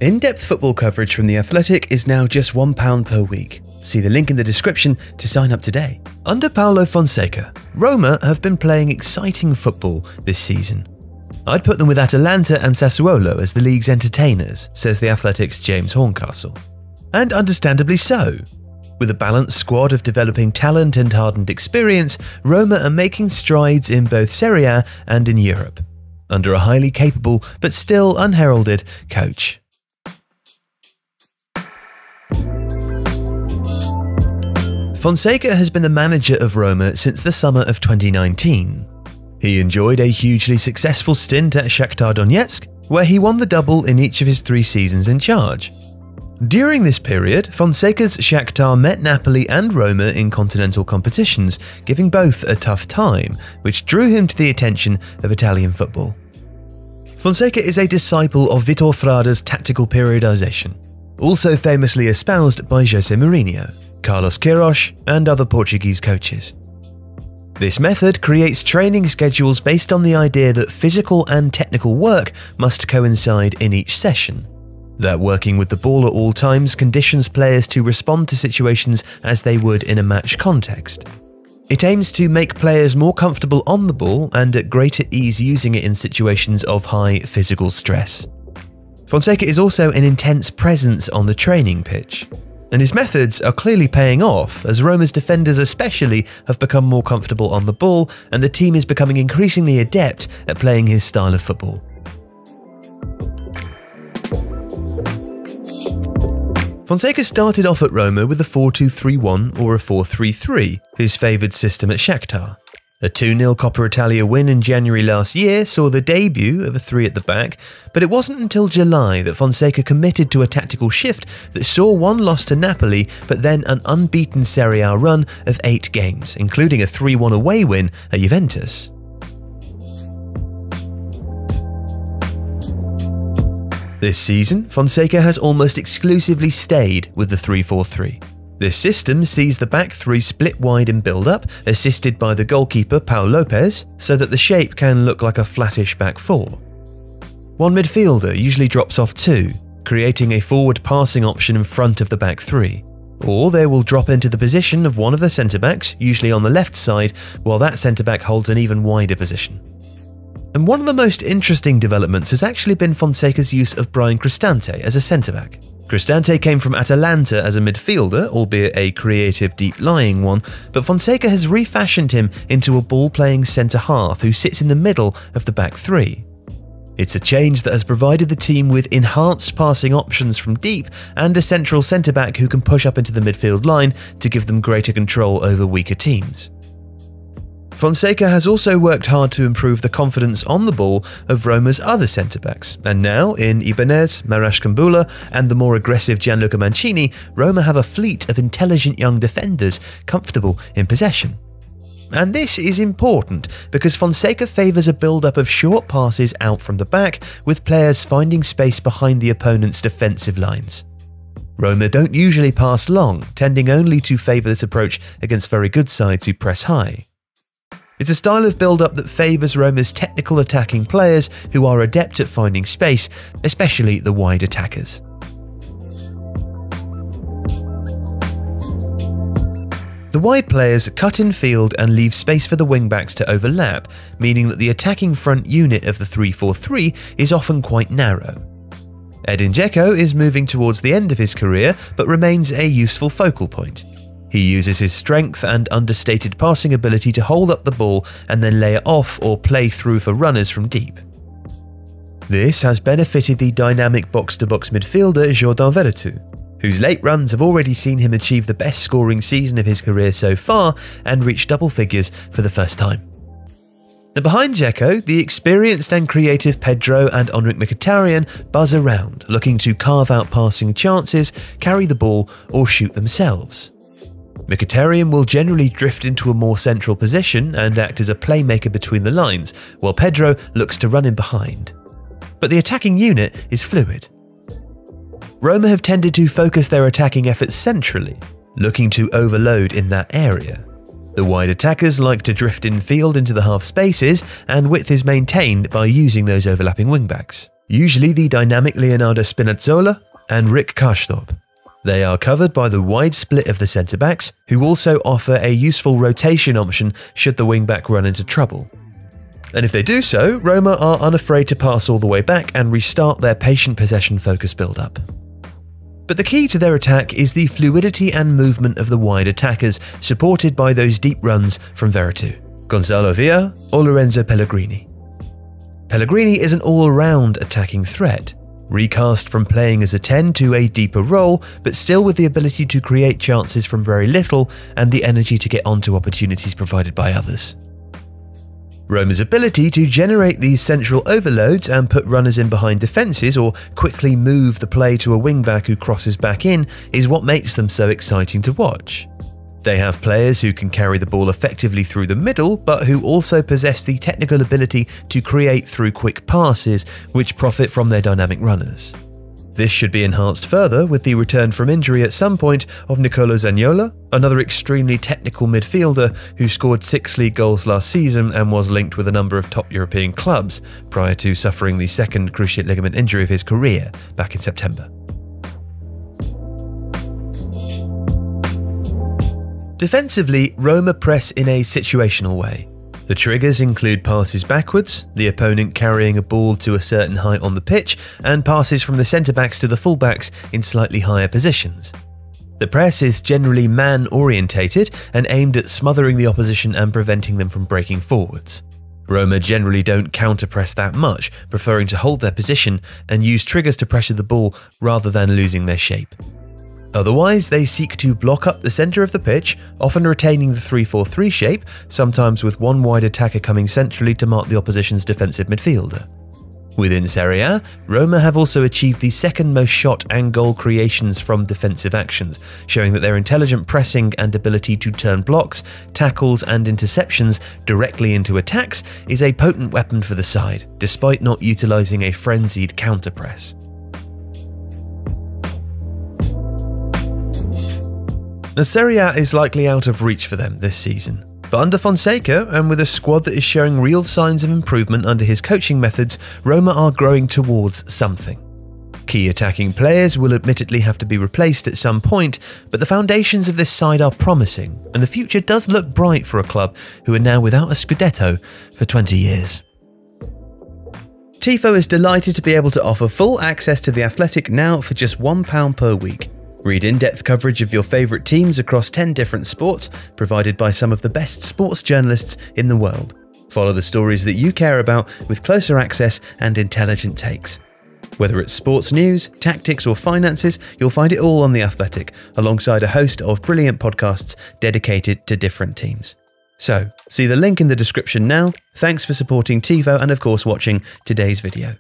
In-depth football coverage from The Athletic is now just £1 per week. See the link in the description to sign up today. Under Paulo Fonseca, Roma have been playing exciting football this season. I'd put them with Atalanta and Sassuolo as the league's entertainers, says The Athletic's James Horncastle. And understandably so. With a balanced squad of developing talent and hardened experience, Roma are making strides in both Serie A and in Europe, under a highly capable but still unheralded coach. Fonseca has been the manager of Roma since the summer of 2019. He enjoyed a hugely successful stint at Shakhtar Donetsk, where he won the double in each of his 3 seasons in charge. During this period, Fonseca's Shakhtar met Napoli and Roma in continental competitions, giving both a tough time, which drew him to the attention of Italian football. Fonseca is a disciple of Vitor Frada's tactical periodization, also famously espoused by Jose Mourinho, Carlos Queiroz, and other Portuguese coaches. This method creates training schedules based on the idea that physical and technical work must coincide in each session. That working with the ball at all times conditions players to respond to situations as they would in a match context. It aims to make players more comfortable on the ball and at greater ease using it in situations of high physical stress. Fonseca is also an intense presence on the training pitch, and his methods are clearly paying off as Roma's defenders especially have become more comfortable on the ball and the team is becoming increasingly adept at playing his style of football. Fonseca started off at Roma with a 4-2-3-1 or a 4-3-3, his favoured system at Shakhtar. A 2-0 Coppa Italia win in January last year saw the debut of a 3 at the back, but it wasn't until July that Fonseca committed to a tactical shift that saw 1 loss to Napoli, but then an unbeaten Serie A run of 8 games, including a 3-1 away win at Juventus. This season, Fonseca has almost exclusively stayed with the 3-4-3. This system sees the back 3 split wide in build-up, assisted by the goalkeeper Paulo, so that the shape can look like a flattish back 4. One midfielder usually drops off 2, creating a forward passing option in front of the back 3. Or they will drop into the position of one of the centre-backs, usually on the left side, while that centre-back holds an even wider position. And one of the most interesting developments has actually been Fonseca's use of Brian Cristante as a centre-back. Cristante came from Atalanta as a midfielder, albeit a creative deep-lying one, but Fonseca has refashioned him into a ball-playing centre-half who sits in the middle of the back 3. It's a change that has provided the team with enhanced passing options from deep and a central centre-back who can push up into the midfield line to give them greater control over weaker teams. Fonseca has also worked hard to improve the confidence on the ball of Roma's other centre-backs, and now, in Ibanez, Marash Kambula, and the more aggressive Gianluca Mancini, Roma have a fleet of intelligent young defenders comfortable in possession. And this is important because Fonseca favours a build-up of short passes out from the back, with players finding space behind the opponent's defensive lines. Roma don't usually pass long, tending only to favour this approach against very good sides who press high. It's a style of build-up that favours Roma's technical attacking players who are adept at finding space, especially the wide attackers. The wide players cut in field and leave space for the wing-backs to overlap, meaning that the attacking front unit of the 3-4-3 is often quite narrow. Edin Dzeko is moving towards the end of his career, but remains a useful focal point. He uses his strength and understated passing ability to hold up the ball and then lay it off or play through for runners from deep. This has benefited the dynamic box-to-box midfielder Jordan Veretout, whose late runs have already seen him achieve the best scoring season of his career so far and reach double figures for the first time. And behind Dzeko, the experienced and creative Pedro and Mkhitaryan buzz around, looking to carve out passing chances, carry the ball, or shoot themselves. Mkhitaryan will generally drift into a more central position and act as a playmaker between the lines, while Pedro looks to run in behind. But the attacking unit is fluid. Roma have tended to focus their attacking efforts centrally, looking to overload in that area. The wide attackers like to drift in field into the half spaces, and width is maintained by using those overlapping wingbacks. usually the dynamic Leonardo Spinazzola and Rick Karstorp. They are covered by the wide split of the centre-backs, who also offer a useful rotation option should the wing-back run into trouble. And if they do so, Roma are unafraid to pass all the way back and restart their patient possession-focused build-up. But the key to their attack is the fluidity and movement of the wide attackers, supported by those deep runs from Veretout, Gonzalo Villa or Lorenzo Pellegrini. Pellegrini is an all-round attacking threat, recast from playing as a 10 to a deeper role, but still with the ability to create chances from very little and the energy to get onto opportunities provided by others. Roma's ability to generate these central overloads and put runners in behind defences or quickly move the play to a wing-back who crosses back in is what makes them so exciting to watch. They have players who can carry the ball effectively through the middle, but who also possess the technical ability to create through quick passes, which profit from their dynamic runners. This should be enhanced further with the return from injury at some point of Nicolo Zaniolo, another extremely technical midfielder who scored 6 league goals last season and was linked with a number of top European clubs prior to suffering the second cruciate ligament injury of his career back in September. Defensively, Roma press in a situational way. The triggers include passes backwards, the opponent carrying a ball to a certain height on the pitch, and passes from the centre-backs to the full-backs in slightly higher positions. The press is generally man-orientated and aimed at smothering the opposition and preventing them from breaking forwards. Roma generally don't counter-press that much, preferring to hold their position and use triggers to pressure the ball rather than losing their shape. Otherwise, they seek to block up the centre of the pitch, often retaining the 3-4-3 shape, sometimes with one wide attacker coming centrally to mark the opposition's defensive midfielder. Within Serie A, Roma have also achieved the second most shot and goal creations from defensive actions, showing that their intelligent pressing and ability to turn blocks, tackles and interceptions directly into attacks is a potent weapon for the side, despite not utilising a frenzied counter-press. Now, Serie A is likely out of reach for them this season, but under Fonseca and with a squad that is showing real signs of improvement under his coaching methods, Roma are growing towards something. Key attacking players will admittedly have to be replaced at some point, but the foundations of this side are promising, and the future does look bright for a club who are now without a Scudetto for 20 years. Tifo is delighted to be able to offer full access to The Athletic now for just £1 per week. Read in-depth coverage of your favourite teams across 10 different sports, provided by some of the best sports journalists in the world. Follow the stories that you care about with closer access and intelligent takes. Whether it's sports news, tactics or finances, you'll find it all on The Athletic, alongside a host of brilliant podcasts dedicated to different teams. So, see the link in the description now. Thanks for supporting Tifo and of course watching today's video.